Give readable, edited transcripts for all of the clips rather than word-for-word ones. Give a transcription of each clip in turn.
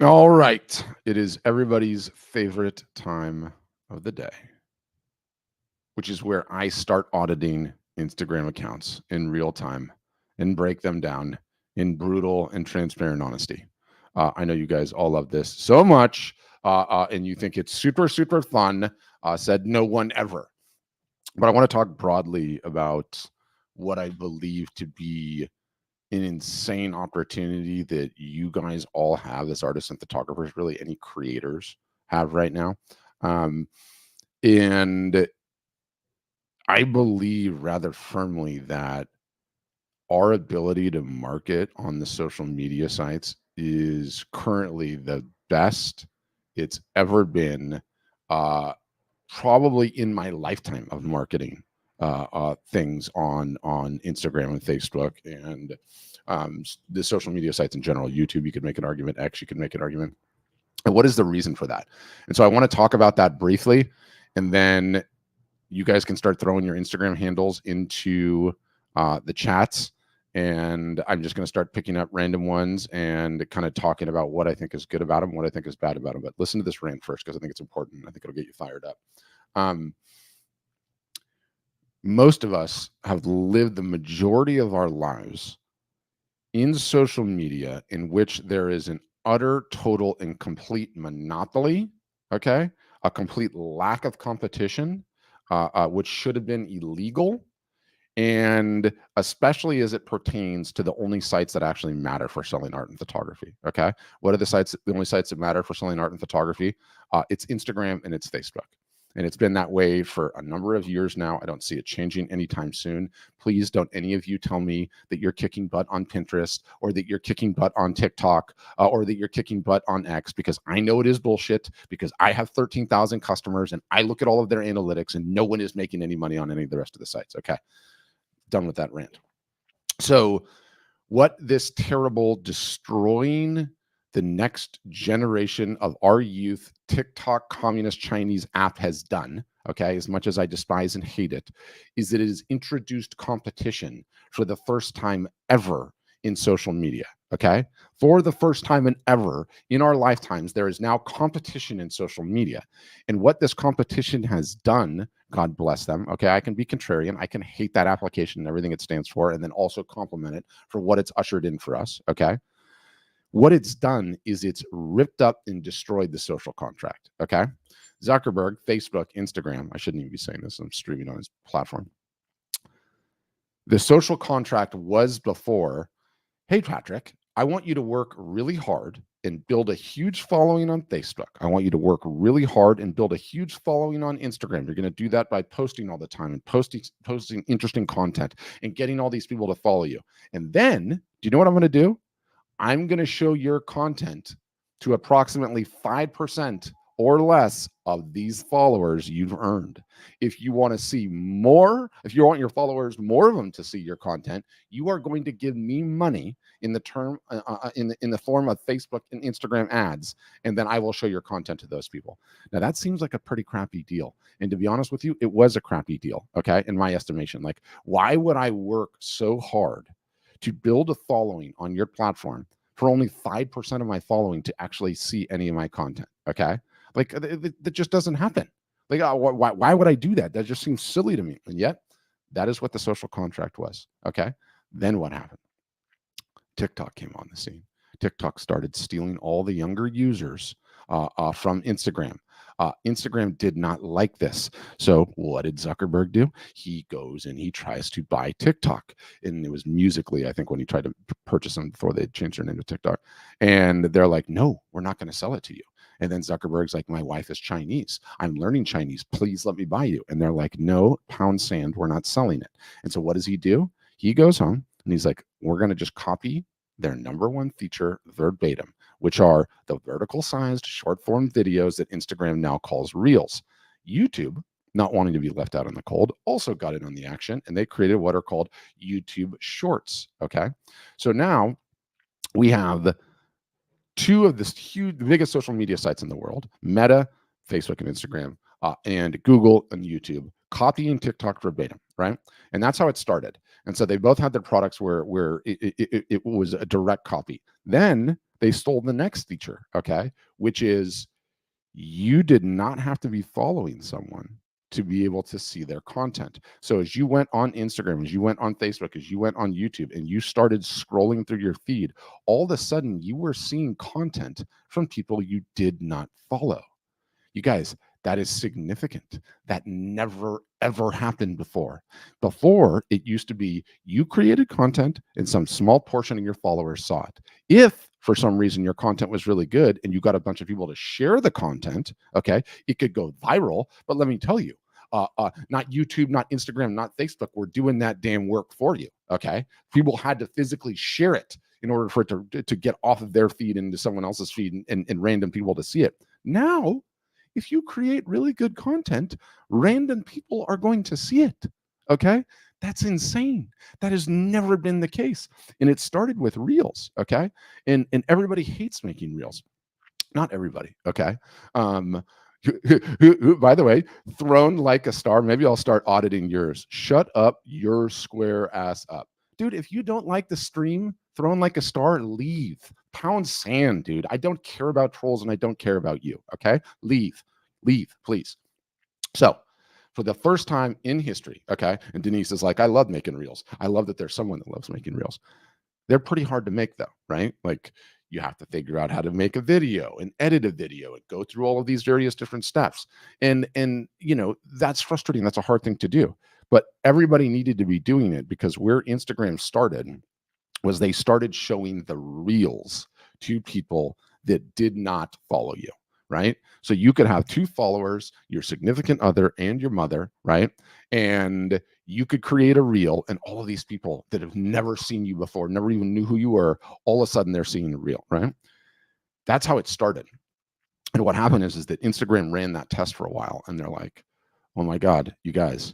All right. It is everybody's favorite time of the day, which is where I start auditing Instagram accounts in real time and break them down in brutal and transparent honesty. I know you guys all love this so much, and you think it's super, super fun. Said no one ever. But I want to talk broadly about what I believe to be an insane opportunity that you guys all have as artists and photographers, really any creators have right now. Um, and I believe rather firmly that our ability to market on the social media sites is currently the best it's ever been, uh, probably in my lifetime of marketing things on Instagram and Facebook and the social media sites in general. YouTube, you could make an argument. X, you could make an argument. And what is the reason for that? And so I want to talk about that briefly, and then you guys can start throwing your Instagram handles into the chats. And I'm just going to start picking up random ones and kind of talking about what I think is good about them, what I think is bad about them. But listen to this rant first because I think it's important. I think it'll get you fired up. Um, most of us have lived the majority of our lives in social media in which there is an utter, total, and complete monopoly, okay? A complete lack of competition, which should have been illegal. And especially as it pertains to the only sites that actually matter for selling art and photography. Okay. What are the only sites that matter for selling art and photography? It's Instagram and it's Facebook. And it's been that way for a number of years now. I don't see it changing anytime soon. Please don't any of you tell me that you're kicking butt on Pinterest or that you're kicking butt on TikTok or that you're kicking butt on X, because I know it is bullshit, because I have 13,000 customers and I look at all of their analytics and no one is making any money on any of the rest of the sites. Okay. Done with that rant. So what this terrible destroying the next generation of our youth TikTok communist Chinese app has done, okay, as much as I despise and hate it, is that it has introduced competition for the first time ever in social media. Okay. For the first time and ever in our lifetimes, there is now competition in social media. And what this competition has done, God bless them. Okay. I can be contrarian. I can hate that application and everything it stands for, and then also compliment it for what it's ushered in for us. Okay. What it's done is it's ripped up and destroyed the social contract. Okay. Zuckerberg, Facebook, Instagram. I shouldn't even be saying this. I'm streaming on his platform. The social contract was before, hey, Patrick, I want you to work really hard and build a huge following on Facebook. I want you to work really hard and build a huge following on Instagram. You're going to do that by posting all the time and posting interesting content and getting all these people to follow you. And then, do you know what I'm going to do? I'm going to show your content to approximately 5% or less of these followers you've earned. If you want to see more, if you want your followers, more of them to see your content, you are going to give me money in the form of Facebook and Instagram ads, and then I will show your content to those people. Now that seems like a pretty crappy deal, and to be honest with you, it was a crappy deal. Okay, in my estimation, like, why would I work so hard to build a following on your platform for only 5% of my following to actually see any of my content? Okay. Like that just doesn't happen. Like, why would I do that? That just seems silly to me. And yet that is what the social contract was. Okay. Then what happened? TikTok came on the scene. TikTok started stealing all the younger users from Instagram. Instagram did not like this. So what did Zuckerberg do? He goes and he tries to buy TikTok. And it was Musically, I think, when he tried to purchase them before they changed their name to TikTok. And they're like, no, we're not going to sell it to you. And then Zuckerberg's like, my wife is Chinese. I'm learning Chinese. Please let me buy you. And they're like, no, pound sand, we're not selling it. And so what does he do? He goes home and he's like, we're going to just copy their number one feature verbatim, which are the vertical sized short form videos that Instagram now calls Reels. YouTube, not wanting to be left out in the cold, also got in on the action, and they created what are called YouTube Shorts. Okay. So now we have two of the biggest social media sites in the world, Meta, Facebook and Instagram, and Google and YouTube, copying TikTok verbatim, right? And that's how it started. And so they both had their products where it was a direct copy. Then they stole the next feature, okay, which is you did not have to be following someone to be able to see their content. So as you went on Instagram, as you went on Facebook, as you went on YouTube, and you started scrolling through your feed, all of a sudden you were seeing content from people you did not follow. You guys, that is significant. That never, ever happened before. Before, it used to be you created content and some small portion of your followers saw it. If for some reason your content was really good and you got a bunch of people to share the content, okay, it could go viral. But let me tell you, not YouTube, not Instagram, not Facebook, we're doing that damn work for you, okay? People had to physically share it in order for it to get off of their feed into someone else's feed and random people to see it. Now, if you create really good content, random people are going to see it. Okay. That's insane. That has never been the case. And it started with reels. Okay. And everybody hates making reels. Not everybody. Okay. Um, who, by the way, thrown like a star. Maybe I'll start auditing yours. Shut up your square ass up. Dude, if you don't like the stream, thrown like a star, leave. Pound sand, dude. I don't care about trolls and I don't care about you. Okay. Leave, please. So, for the first time in history, okay, and Denise is like, I love making reels. I love that there's someone that loves making reels. They're pretty hard to make though, right? Like you have to figure out how to make a video and edit a video and go through all of these various different steps. And you know, that's frustrating. That's a hard thing to do. But everybody needed to be doing it because where Instagram started was they started showing the reels to people that did not follow you, right? So you could have two followers, your significant other and your mother, right? And you could create a reel, and all of these people that have never seen you before, never even knew who you were, all of a sudden they're seeing the reel, right? That's how it started. And what happened is that Instagram ran that test for a while, and they're like, oh my God, you guys,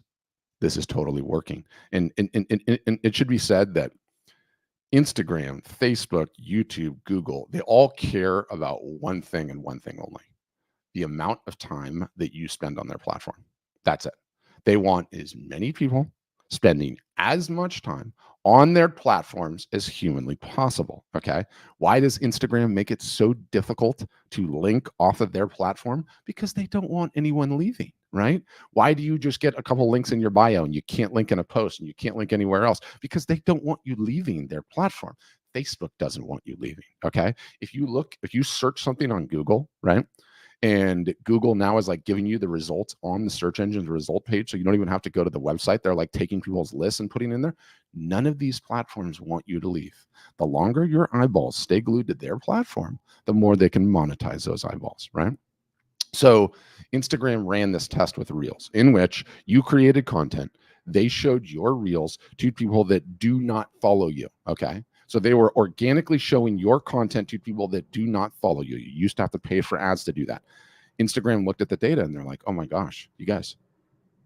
this is totally working. And it should be said that Instagram, Facebook, YouTube, Google, they all care about one thing and one thing only: the amount of time that you spend on their platform. That's it. They want as many people spending as much time on their platforms as humanly possible. Okay. Why does Instagram make it so difficult to link off of their platform? Because they don't want anyone leaving, right? Why do you just get a couple links in your bio and you can't link in a post and you can't link anywhere else? Because they don't want you leaving their platform. Facebook doesn't want you leaving. Okay. If you search something on Google, right? And Google now is like giving you the results on the search engine, the result page. So you don't even have to go to the website. They're like taking people's lists and putting in there. None of these platforms want you to leave. The longer your eyeballs stay glued to their platform, the more they can monetize those eyeballs, right? So Instagram ran this test with reels in which you created content. They showed your reels to people that do not follow you. Okay. So they were organically showing your content to people that do not follow you. You used to have to pay for ads to do that. Instagram looked at the data and they're like, oh my gosh, you guys,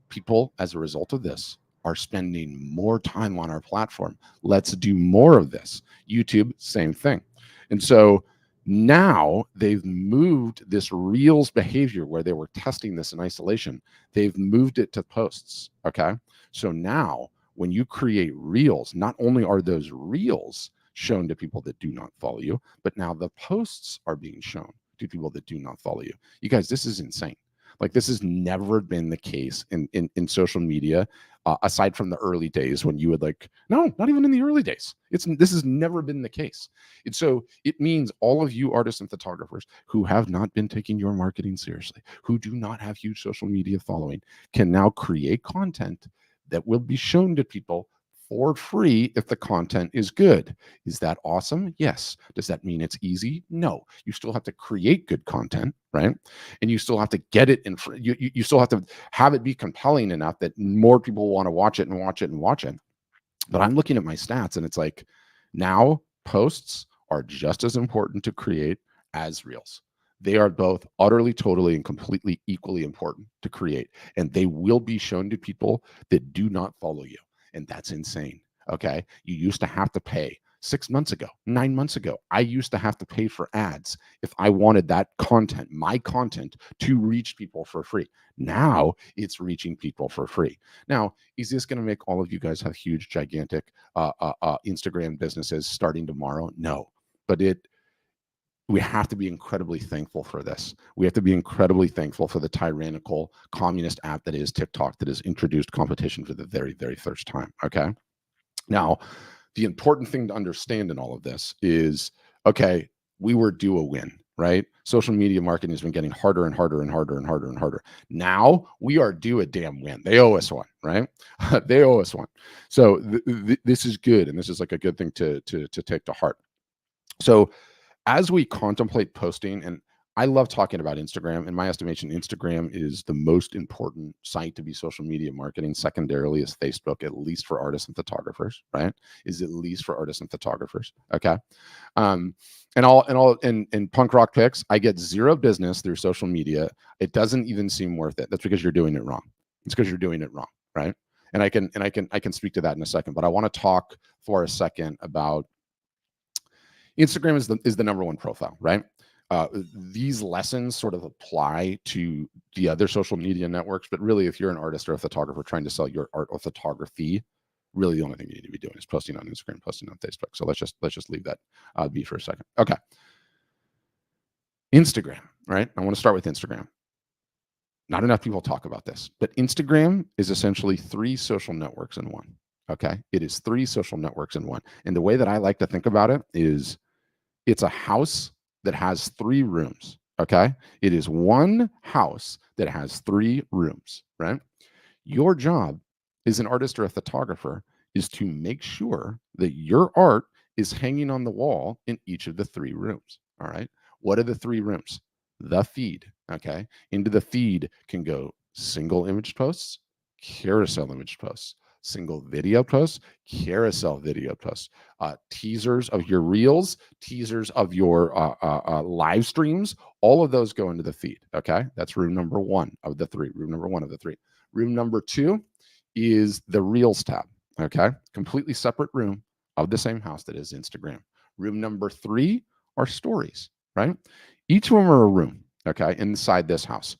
people as a result of this are spending more time on our platform. Let's do more of this. YouTube, same thing. And so now they've moved this reels behavior where they were testing this in isolation. They've moved it to posts. Okay. So now when you create reels, not only are those reels shown to people that do not follow you, but now the posts are being shown to people that do not follow you. You guys, this is insane. Like this has never been the case in social media, aside from the early days when you would like, no, not even in the early days. This has never been the case. And so it means all of you artists and photographers who have not been taking your marketing seriously, who do not have huge social media following, can now create content that will be shown to people for free if the content is good. Is that awesome? Yes. Does that mean it's easy? No. You still have to create good content, right? And you still have to get it in. You still have to have it be compelling enough that more people want to watch it and watch it and watch it. But I'm looking at my stats and it's like now posts are just as important to create as reels. They are both utterly, totally, and completely equally important to create. And they will be shown to people that do not follow you. And that's insane. Okay. You used to have to pay 6 months ago, 9 months ago. I used to have to pay for ads if I wanted that content, my content, to reach people for free. Now it's reaching people for free. Now, is this going to make all of you guys have huge, gigantic Instagram businesses starting tomorrow? No, but we have to be incredibly thankful for this. We have to be incredibly thankful for the tyrannical communist app that is TikTok, that has introduced competition for the very, very first time. Okay. Now, the important thing to understand in all of this is, okay, we were due a win, right? Social media marketing has been getting harder and harder and harder and harder and harder. Now we are due a damn win. They owe us one, right? They owe us one. So this is good, and this is like a good thing to take to heart. So as we contemplate posting, and I love talking about Instagram. In my estimation, Instagram is the most important site to be social media marketing. Secondarily is Facebook, at least for artists and photographers, right? Is at least for artists and photographers. Okay. Um, and punk rock pics, I get zero business through social media. It doesn't even seem worth it. That's because you're doing it wrong. It's because you're doing it wrong, right? And I can speak to that in a second, but I want to talk for a second about Instagram is the number one profile, right? These lessons sort of apply to the other social media networks, but really, if you're an artist or a photographer trying to sell your art or photography, really the only thing you need to be doing is posting on Instagram, posting on Facebook. So let's just leave that be for a second. Okay, Instagram, right? I want to start with Instagram. Not enough people talk about this, but Instagram is essentially 3 social networks in one. Okay, it is 3 social networks in one, and the way that I like to think about it is, it's a house that has 3 rooms. Okay. It is one house that has 3 rooms, right? Your job as an artist or a photographer is to make sure that your art is hanging on the wall in each of the 3 rooms. All right. What are the 3 rooms? The feed. Okay. Into the feed can go single image posts, carousel image posts, single video posts, carousel video posts, teasers of your reels, teasers of your live streams. All of those go into the feed. Okay. That's room number 1 of the 3. Room number 1 of the 3. Room number 2 is the Reels tab. Okay. Completely separate room of the same house that is Instagram. Room number 3 are stories, right? Each of them are a room. Okay. Inside this house,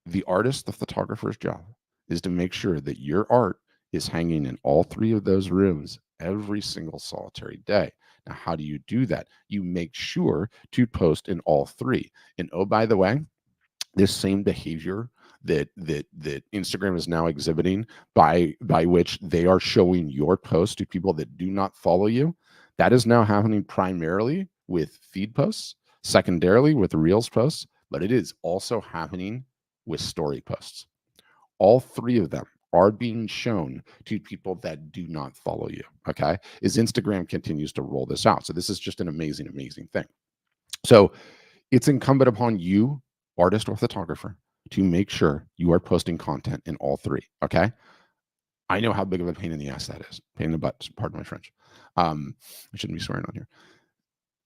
the artist, the photographer's job is to make sure that your art is hanging in all 3 of those rooms every single solitary day. Now, how do you do that? You make sure to post in all 3. And oh, by the way, this same behavior that Instagram is now exhibiting, by which they are showing your post to people that do not follow you, that is now happening primarily with feed posts, secondarily with Reels posts, but it is also happening with story posts. All 3 of them are being shown to people that do not follow you. Okay, as Instagram continues to roll this out. So this is just an amazing, amazing thing. So it's incumbent upon you, artist or photographer, to make sure you are posting content in all 3. Okay. I know how big of a pain in the ass that is. Pain in the butt, pardon my French. I shouldn't be swearing on here.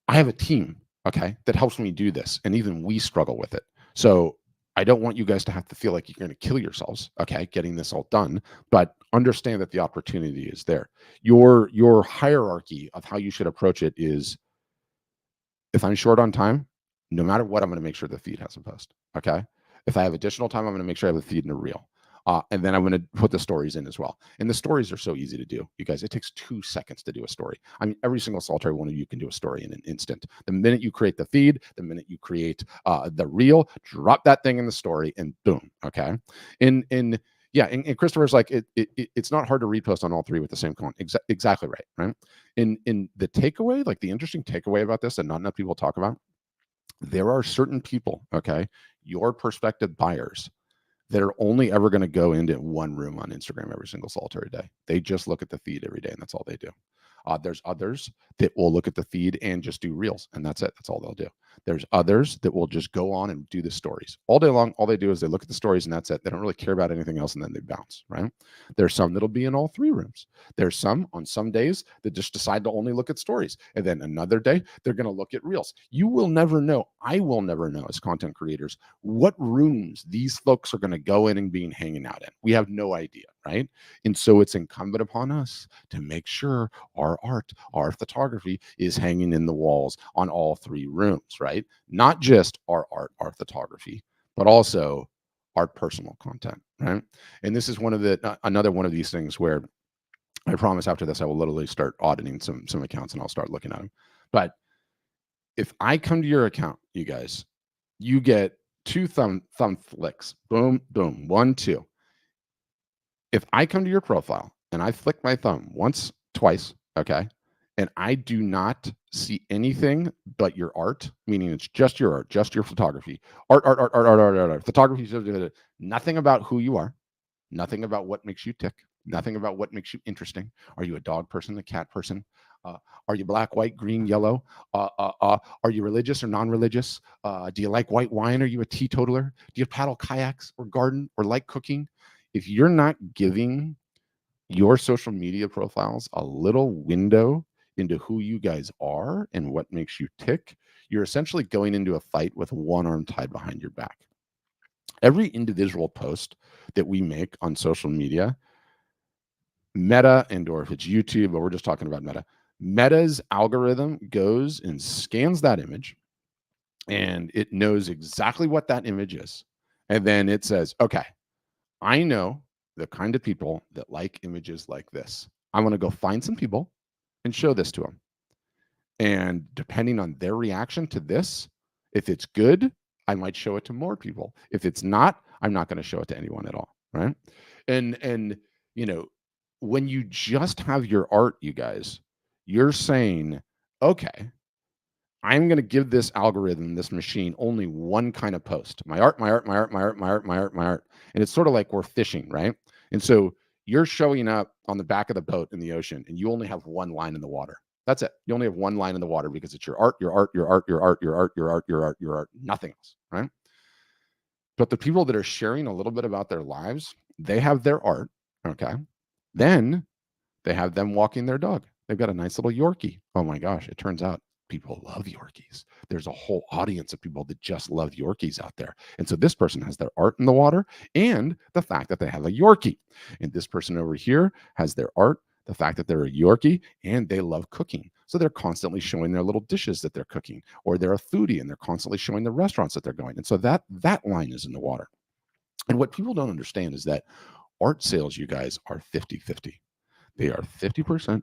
I have a team, okay, that helps me do this, and even we struggle with it. So I don't want you guys to have to feel like you're going to kill yourselves, okay, getting this all done, but understand that the opportunity is there. Your hierarchy of how you should approach it is, if I'm short on time, no matter what, I'm going to make sure the feed has a post. Okay. If I have additional time, I'm going to make sure I have a feed and a reel. And then I'm going to put the stories in as well. And the stories are so easy to do. You guys, it takes 2 seconds to do a story. I mean, every single solitary one of you can do a story in an instant. The minute you create the feed, the minute you create the reel, drop that thing in the story and boom. Okay. And yeah, and Christopher's like, it's not hard to repost on all 3 with the same content. Exactly right. Right. In the takeaway, like the interesting takeaway about this that not enough people talk about, there are certain people, okay, your prospective buyers, that are only ever going to go into one room on Instagram every single solitary day. They just look at the feed every day, and that's all they do. There's others that will look at the feed and just do reels, and that's it. That's all they'll do. There's others that will just go on and do the stories all day long. All they do is they look at the stories, and that's it. They don't really care about anything else, and then they bounce, right? There's some that'll be in all 3 rooms. There's some on some days that just decide to only look at stories, and then another day they're going to look at reels. You will never know. I will never know, as content creators, what rooms these folks are going to go in and being hanging out in. We have no idea, right? And so it's incumbent upon us to make sure our art, our photography is hanging in the walls on all 3 rooms, right? Not just our art, our photography, but also our personal content, right? And this is one of the another one of these things where I promise after this I will literally start auditing some accounts and I'll start looking at them. But If I come to your account, you guys, you get two thumb flicks. Boom, boom, 1, 2. If I come to your profile and I flick my thumb once, twice, okay, and I do not see anything but your art, meaning it's just your art, just your photography, art, photography, nothing about who you are, nothing about what makes you tick, nothing about what makes you interesting. Are you a dog person, a cat person? Are you black, white, green, yellow? Are you religious or non-religious? Do you like white wine? Are you a teetotaler? Do you paddle kayaks or garden or like cooking? If you're not giving your social media profiles a little window into who you guys are and what makes you tick, you're essentially going into a fight with one arm tied behind your back. Every individual post that we make on social media, Meta, and or if it's YouTube, but we're just talking about Meta, Meta's algorithm goes and scans that image and it knows exactly what that image is. And then it says, okay, I know the kind of people that like images like this. I'm going to go find some people and show this to them. And depending on their reaction to this, if it's good, I might show it to more people. If it's not, I'm not going to show it to anyone at all. Right. And you know, when you just have your art, you guys, you're saying, okay, I'm going to give this algorithm, this machine, only one kind of post. My art, my art, my art, my art, my art, my art, my art. And it's sort of like we're fishing, right? And so you're showing up on the back of the boat in the ocean and you only have one line in the water. That's it. You only have one line in the water because it's your art, your art, your art, your art, your art, your art, your art, your art, nothing else, right? But the people that are sharing a little bit about their lives, they have their art, okay? Then they have them walking their dog. They've got a nice little Yorkie. Oh my gosh, it turns out people love Yorkies. There's a whole audience of people that just love Yorkies out there. And so this person has their art in the water and the fact that they have a Yorkie. And this person over here has their art, the fact that they're a Yorkie, and they love cooking. So they're constantly showing their little dishes that they're cooking, or they're a foodie and they're constantly showing the restaurants that they're going. And so that line is in the water. And what people don't understand is that art sales, you guys, are 50-50. They are 50%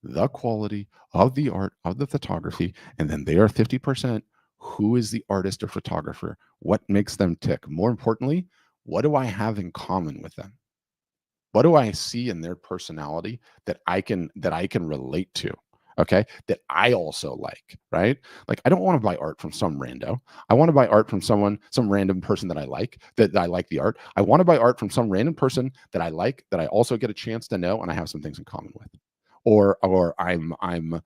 the quality of the art, of the photography, and then they are 50% who is the artist or photographer, what makes them tick. More importantly, what do I have in common with them? What do I see in their personality that I can relate to? Okay, that I also like, right? Like, I don't want to buy art from some rando. I want to buy art from some random person that I like, that I like the art. I want to buy art from some random person that I like, that I also get a chance to know and I have some things in common with. Or I'm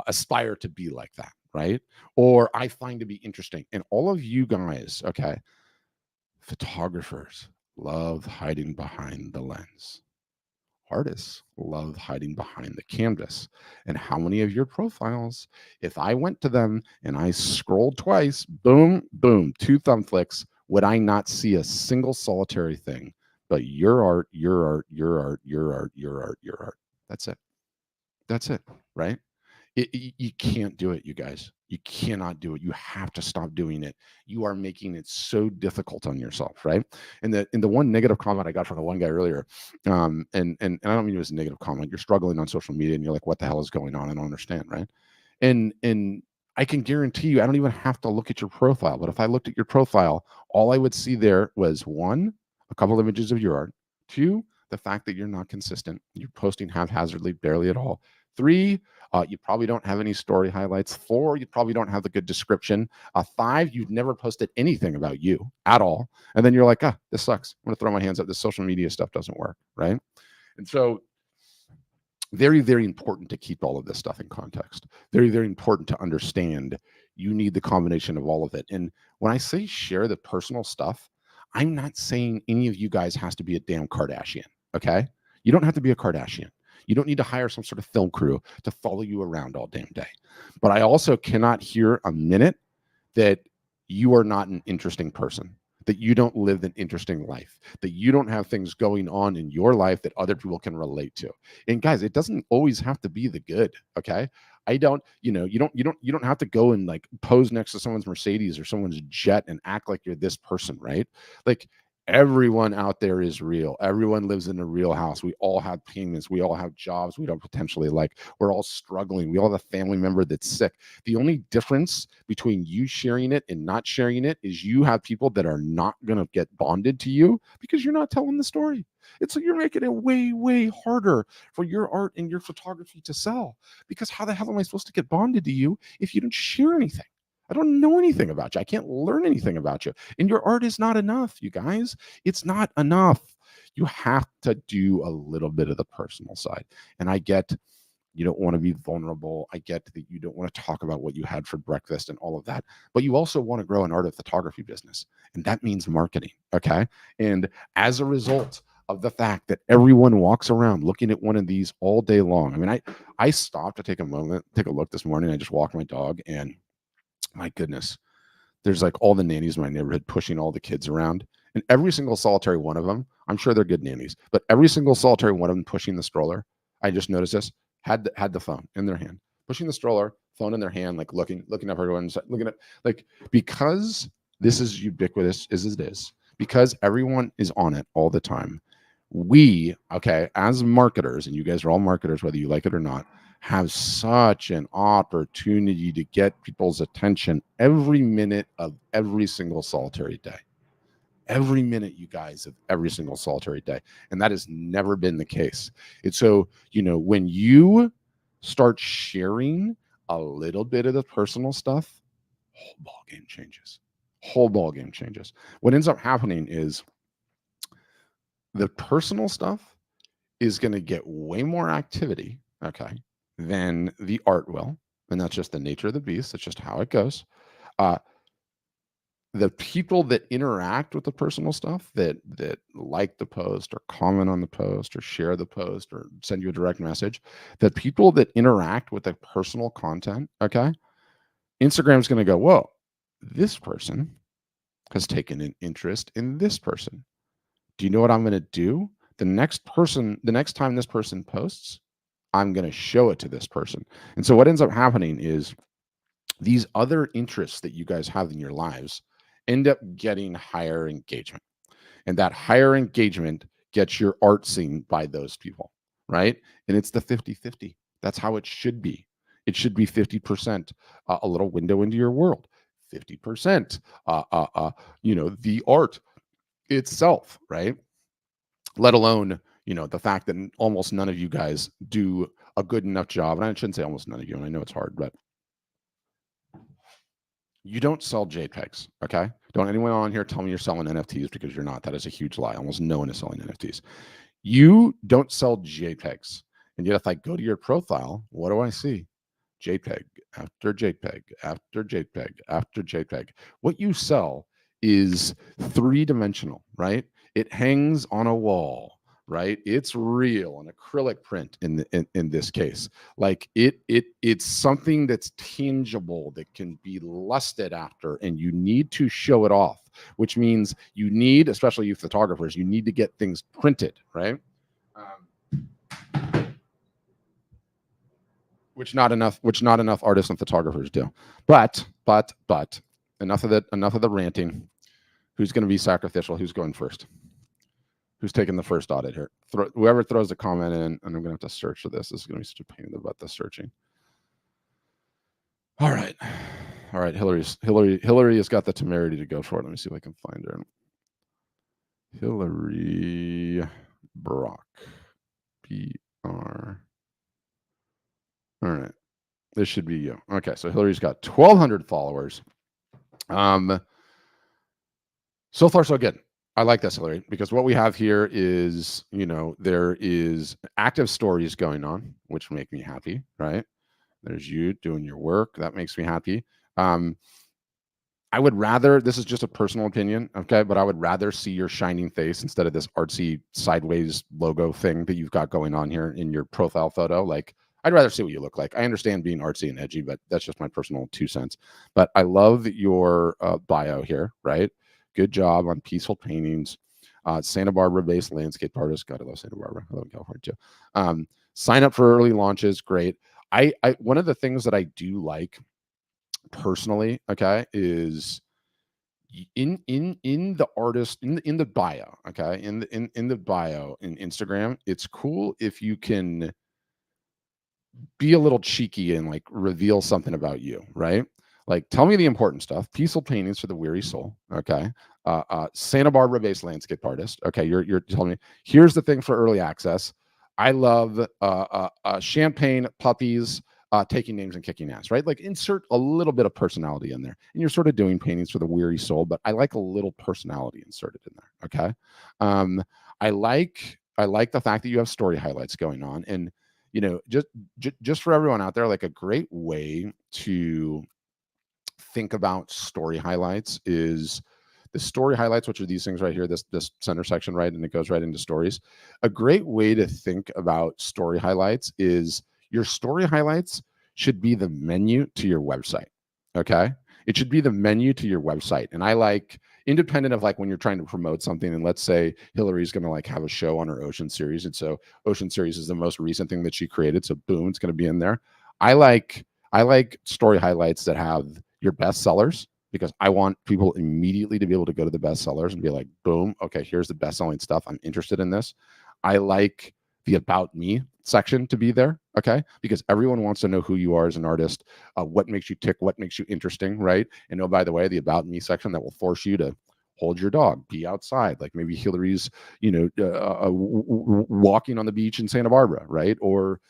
aspire to be like that, right? Or I find to be interesting. And all of you guys, okay, photographers love hiding behind the lens. Artists love hiding behind the canvas. And how many of your profiles, if I went to them and I scrolled twice, boom, boom, two thumb flicks, would I not see a single solitary thing but your art, your art, your art, your art, your art, your art? That's it. That's it, right? You can't do it, you guys. You cannot do it. You have to stop doing it. You are making it so difficult on yourself, right? And the one negative comment I got from the one guy earlier, and I don't mean it was a negative comment. You're struggling on social media, and you're like, "What the hell is going on?" I don't understand, right? And I can guarantee you, I don't even have to look at your profile. But if I looked at your profile, all I would see there was one, a couple images of your art. Two, the fact that you're not consistent. You're posting haphazardly, barely at all. Three, you probably don't have any story highlights. Four, you probably don't have the good description. Five, you've never posted anything about you at all. And then you're like, this sucks. I'm going to throw my hands up. This social media stuff doesn't work, right? And so very, very important to keep all of this stuff in context. Very, very important to understand you need the combination of all of it. And when I say share the personal stuff, I'm not saying any of you guys has to be a damn Kardashian, okay? You don't have to be a Kardashian. You don't need to hire some sort of film crew to follow you around all damn day. But I also cannot hear a minute that you are not an interesting person, that you don't live an interesting life, that you don't have things going on in your life that other people can relate to. And guys, it doesn't always have to be the good, okay? I don't, you don't have to go and like pose next to someone's Mercedes or someone's jet and act like you're this person, right? Like, Everyone out there is real. Everyone lives in a real house. We all have payments. We all have jobs we don't potentially like. We're all struggling. We all have a family member that's sick. The only difference between you sharing it and not sharing it is you have people that are not going to get bonded to you because you're not telling the story. It's like you're making it way, way harder for your art and your photography to sell, because how the hell am I supposed to get bonded to you if you don't share anything? I don't know anything about you. I can't learn anything about you. And your art is not enough, you guys. It's not enough. You have to do a little bit of the personal side. And I get you don't want to be vulnerable. I get that you don't want to talk about what you had for breakfast and all of that. But you also want to grow an art of photography business. And that means marketing. Okay. And as a result of the fact that everyone walks around looking at one of these all day long. I mean, I stopped to take a moment, take a look this morning. I just walked my dog, and my goodness, there's like all the nannies in my neighborhood pushing all the kids around. And every single solitary one of them, I'm sure they're good nannies, but every single solitary one of them pushing the stroller, I just noticed this, had the phone in their hand, pushing the stroller, phone in their hand, like looking up everyone, looking at, like, because this is ubiquitous as it is, because everyone is on it all the time. We, okay, as marketers, and you guys are all marketers, whether you like it or not, have such an opportunity to get people's attention every minute of every single solitary day. Every minute, you guys, of every single solitary day. And that has never been the case. And so, when you start sharing a little bit of the personal stuff, whole ball game changes. Whole ball game changes. What ends up happening is the personal stuff is going to get way more activity, okay, than the art will. And that's just the nature of the beast. That's just how it goes. Uh, the people that interact with the personal stuff, that like the post or comment on the post or share the post or send you a direct message, the people that interact with the personal content, okay, Instagram's going to go, whoa, this person has taken an interest in this person. Do you know what I'm going to do? The next time this person posts, I'm going to show it to this person. And so what ends up happening is these other interests that you guys have in your lives end up getting higher engagement. And that higher engagement gets your art seen by those people, right? And it's the 50-50. That's how it should be. It should be 50% a little window into your world, 50% the art itself, right? Let alone, the fact that almost none of you guys do a good enough job. And I shouldn't say almost none of you, and I know it's hard, but you don't sell JPEGs, okay? Don't anyone on here tell me you're selling NFTs, because you're not. That is a huge lie. Almost no one is selling NFTs. You don't sell JPEGs. And yet if I go to your profile, what do I see? JPEG after JPEG after JPEG after JPEG. What you sell is three-dimensional, right? It hangs on a wall, right? It's real, an acrylic print in this case. Like it's something that's tangible, that can be lusted after, and you need to show it off, which means you need, especially you photographers, you need to get things printed, right? Which not enough artists and photographers do. But enough of the ranting. Who's going to be sacrificial? Who's going first? Who's taking the first audit here? Whoever throws a comment in, and I'm going to have to search for this. This is going to be such a pain in the butt, the searching. All right. Hillary has got the temerity to go for it. Let me see if I can find her. Hillary Brock. PR. All right. This should be you. Okay, so Hillary's got 1,200 followers. So far, so good. I like this, Hillary, because what we have here is, there is active stories going on, which make me happy, right? There's you doing your work. That makes me happy. I would rather, this is just a personal opinion, okay, but I would rather see your shining face instead of this artsy sideways logo thing that you've got going on here in your profile photo. Like, I'd rather see what you look like. I understand being artsy and edgy, but that's just my personal 2 cents. But I love your bio here, right? Good job on peaceful paintings. Santa Barbara-based landscape artist. God, I love Santa Barbara. I love California too. Sign up for early launches. Great. I one of the things that I do like personally, okay, is in the artist in the bio, okay, in the bio in Instagram, it's cool if you can be a little cheeky and like reveal something about you, right? Like tell me the important stuff. Peaceful paintings for the weary soul. Okay. Santa Barbara based landscape artist. Okay. You're telling me here's the thing for early access. I love champagne puppies taking names and kicking ass, right? Like insert a little bit of personality in there. And you're sort of doing paintings for the weary soul, but I like a little personality inserted in there. Okay. Um, I like the fact that you have story highlights going on. And just for everyone out there, like a great way to think about story highlights is the story highlights, which are these things right here, this center section, right, and it goes right into stories. A great way to think about story highlights is your story highlights should be the menu to your website. Okay, it should be the menu to your website, and I like independent of like when you're trying to promote something, and let's say Hillary's going to like have a show on her Ocean series, and so Ocean series is the most recent thing that she created, so boom, it's going to be in there. I like story highlights that have your best sellers because I want people immediately to be able to go to the best sellers and be like, boom, okay, here's the best selling stuff. I'm interested in this. I like the about me section to be there, okay, because everyone wants to know who you are as an artist, what makes you tick, what makes you interesting, right? And oh, by the way, the about me section that will force you to hold your dog, be outside, like maybe Hillary's, walking on the beach in Santa Barbara, right? Or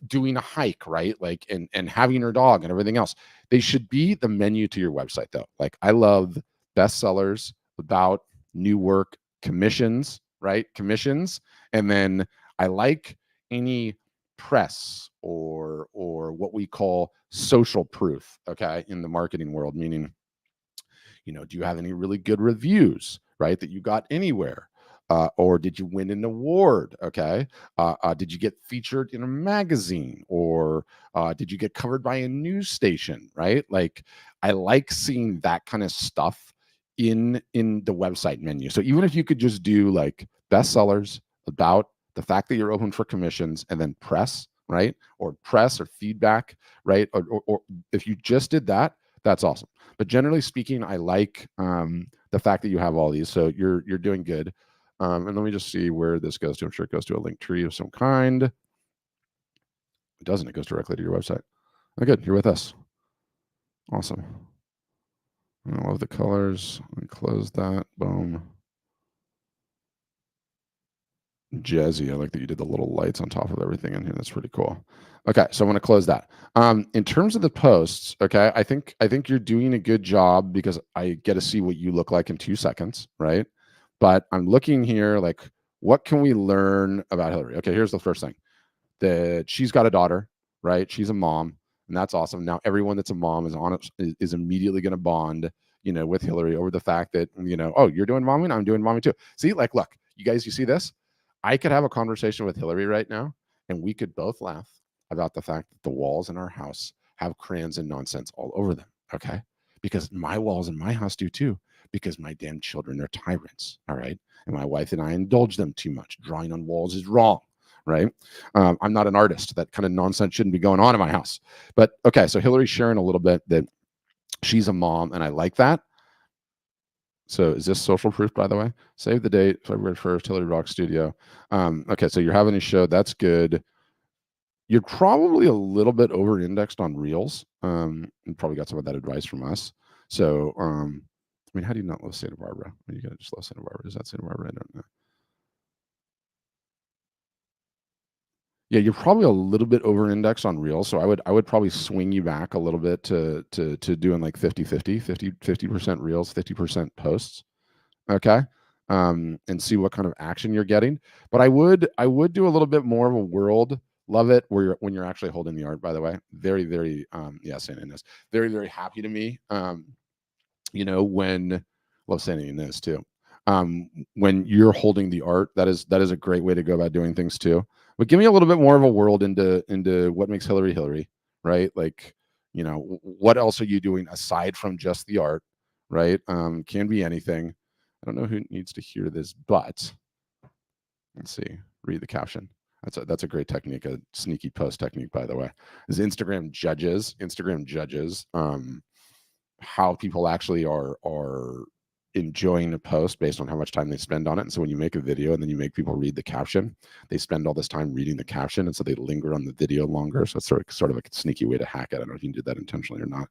doing a hike, right? Like and having her dog and everything else. They should be the menu to your website though. Like I love bestsellers, about, new work, commissions, right? Commissions. And then I like any press or what we call social proof, okay, in the marketing world, meaning do you have any really good reviews, right, that you got anywhere? Or did you win an award? Okay. Did you get featured in a magazine or did you get covered by a news station? Right. Like I like seeing that kind of stuff in the website menu. So even if you could just do like bestsellers, about, the fact that you're open for commissions, and then press, right? Or press or feedback, right? Or if you just did that, that's awesome. But generally speaking, I like the fact that you have all these. So you're doing good. And let me just see where this goes to. I'm sure it goes to a link tree of some kind. It doesn't. It goes directly to your website. Oh, good. You're with us. Awesome. I love the colors. Let me close that. Boom. Jazzy. I like that you did the little lights on top of everything in here. That's pretty cool. Okay, so I'm going to close that. In terms of the posts, okay, I think you're doing a good job because I get to see what you look like in 2 seconds, right? But I'm looking here like, what can we learn about Hillary? Okay, here's the first thing: that she's got a daughter, right? She's a mom, and that's awesome. Now everyone that's a mom is immediately going to bond, with Hillary over the fact that oh, you're doing momming, I'm doing momming too. See, like, look, you guys, you see this? I could have a conversation with Hillary right now, and we could both laugh about the fact that the walls in our house have crayons and nonsense all over them. Okay, because my walls in my house do too. Because my damn children are tyrants. All right, and my wife and I indulge them too much. Drawing on walls is wrong, right? I'm not an artist. That kind of nonsense shouldn't be going on in my house. But okay, so Hillary's sharing a little bit that she's a mom, and I like that. So is this social proof, by the way? Save the date, February 1st, Hillary Rock Studio. Okay, so you're having a show. That's good. You're probably a little bit over indexed on reels. You probably got some of that advice from us. So, I mean, how do you not love Santa Barbara? You got to just love Santa Barbara. Is that Santa Barbara? I don't know. Yeah, you're probably a little bit over indexed on reels. So I would probably swing you back a little bit to doing like 50% reels, 50% posts. Okay. And see what kind of action you're getting. But I would do a little bit more of a world. Love it where when you're actually holding the art, by the way. Very, very yeah, Santa Ynez. Very, very happy to me. When love Santa Ynez too. When you're holding the art, that is a great way to go about doing things too. But give me a little bit more of a world into what makes Hillary Hillary, right? Like, what else are you doing aside from just the art, right? Can be anything. I don't know who needs to hear this, but let's see. Read the caption. That's a great technique, a sneaky post technique, by the way. Is Instagram judges. how people actually are enjoying a post based on how much time they spend on it. And so when you make a video and then you make people read the caption, they spend all this time reading the caption, and so they linger on the video longer. So it's sort of like a sneaky way to hack it. I don't know if you did that intentionally or not.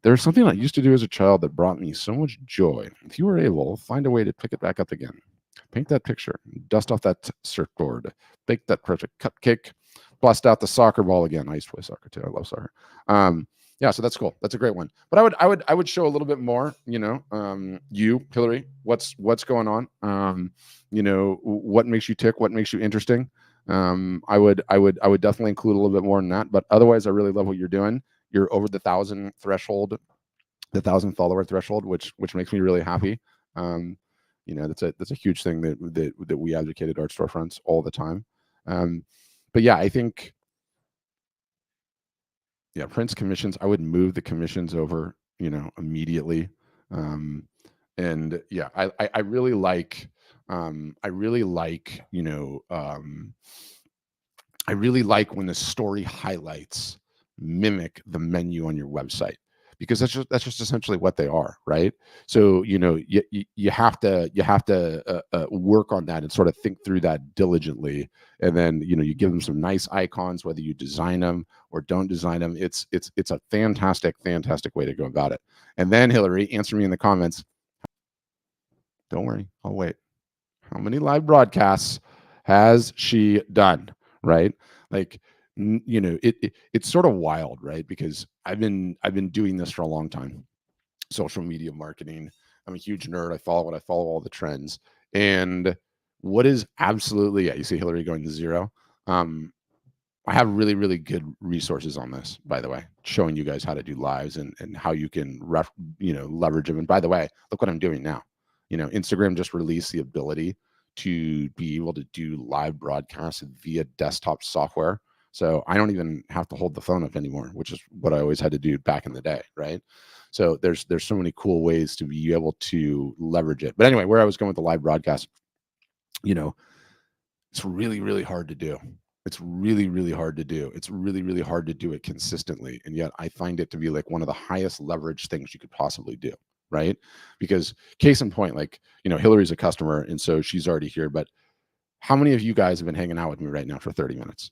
There's something I used to do as a child that brought me so much joy. If you were able, find a way to pick it back up again. Paint that picture, dust off that surfboard, bake that perfect cupcake, bust out the soccer ball again. I used to play soccer too. I love soccer. Yeah, so that's cool. That's a great one. But I would show a little bit more. You, Hillary, what's going on? What makes you tick? What makes you interesting? I would definitely include a little bit more in that. But otherwise, I really love what you're doing. You're over the 1,000 threshold, the 1,000 follower threshold, which makes me really happy. That's a huge thing that we advocate at Art Storefronts all the time. But yeah, I think, yeah, Prince commissions, I would move the commissions over, immediately. And yeah, I really like, I really like, I really like when the story highlights mimic the menu on your website, because that's just essentially what they are, right? So you have to work on that and sort of think through that diligently, and then you give them some nice icons, whether you design them or don't design them. It's a fantastic way to go about it. And then, Hillary, answer me in the comments. Don't worry, I'll wait. How many live broadcasts has she done? Right? Like, it's sort of wild, right? Because I've been doing this for a long time. Social media marketing. I'm a huge nerd. I follow all the trends. And what is absolutely, yeah, you see Hillary going to zero. I have really, really good resources on this, by the way, showing you guys how to do lives and how you can leverage them. And by the way, look what I'm doing now. Instagram just released the ability to be able to do live broadcasts via desktop software. So I don't even have to hold the phone up anymore, which is what I always had to do back in the day, right? So there's so many cool ways to be able to leverage it. But anyway, where I was going with the live broadcast, you know, it's really, really hard to do. It's really, really hard to do. It's really, really hard to do it consistently. And yet I find it to be like one of the highest leverage things you could possibly do. Right. Because case in point, like, Hillary's a customer, and so she's already here. But how many of you guys have been hanging out with me right now for 30 minutes?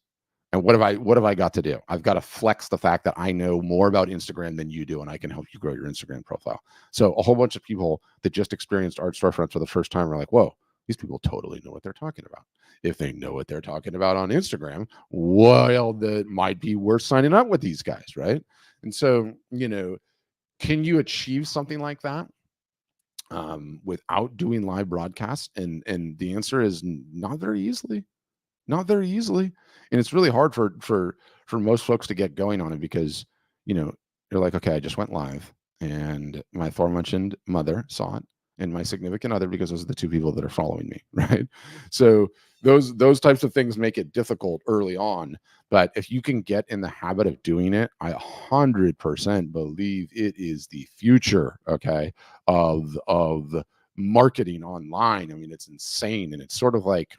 And what have I got to do? I've got to flex the fact that I know more about Instagram than you do, and I can help you grow your Instagram profile. So a whole bunch of people that just experienced Art Storefront for the first time are like, whoa, these people totally know what they're talking about. If they know what they're talking about on Instagram, well, that might be worth signing up with these guys, right? And so, can you achieve something like that without doing live broadcasts? And the answer is not very easily, not very easily. And it's really hard for most folks to get going on it, because you know you're like, okay, I just went live, and my aforementioned mother saw it, and my significant other, because those are the two people that are following me, right? So those types of things make it difficult early on. But if you can get in the habit of doing it, I 100% believe it is the future, okay, of marketing online. I mean, it's insane. And it's sort of like,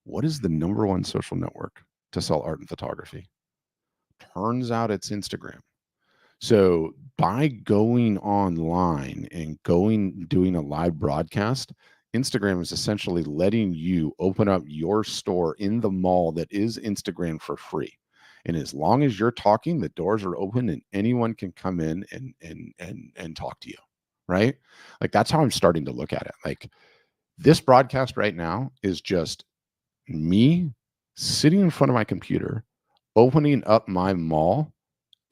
what is the number one social network to sell art and photography? Turns out it's Instagram. So by going online and doing a live broadcast, Instagram is essentially letting you open up your store in the mall that is Instagram for free. And as long as you're talking, the doors are open and anyone can come in and talk to you. Right? Like, that's how I'm starting to look at it. Like, this broadcast right now is just me sitting in front of my computer, opening up my mall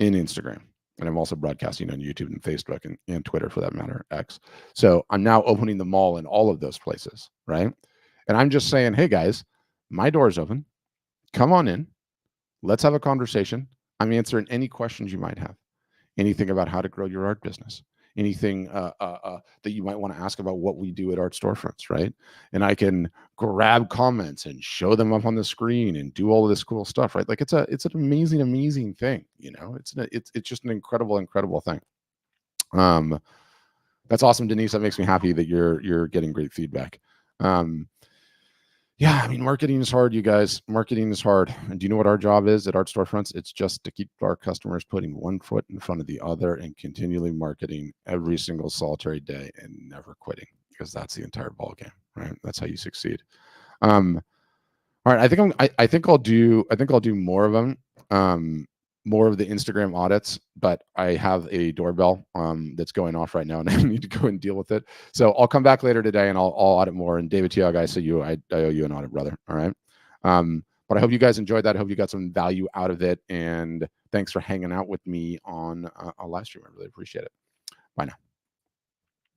in Instagram. And I'm also broadcasting on YouTube and Facebook and Twitter, for that matter, X. So I'm now opening the mall in all of those places, right? And I'm just saying, hey guys, my door's open. Come on in. Let's have a conversation. I'm answering any questions you might have. Anything about how to grow your art business, anything that you might want to ask about what we do at Art Storefronts, right? And I can grab comments and show them up on the screen and do all of this cool stuff, right? Like, it's an amazing thing. It's just an incredible thing. That's awesome, Denise. That makes me happy that you're getting great feedback. Yeah, I mean, marketing is hard, you guys. Marketing is hard. And do you know what our job is at Art Storefronts? It's just to keep our customers putting one foot in front of the other and continually marketing every single solitary day and never quitting, because that's the entire ball game, right? That's how you succeed. Um, all right, I think I'll do more of them. More of the Instagram audits, but I have a doorbell that's going off right now, and I need to go and deal with it. So I'll come back later today, and I'll audit more. And David Tiag, I owe you an audit, brother. All right. But I hope you guys enjoyed that. I hope you got some value out of it, and thanks for hanging out with me on a live stream. I really appreciate it. Bye now.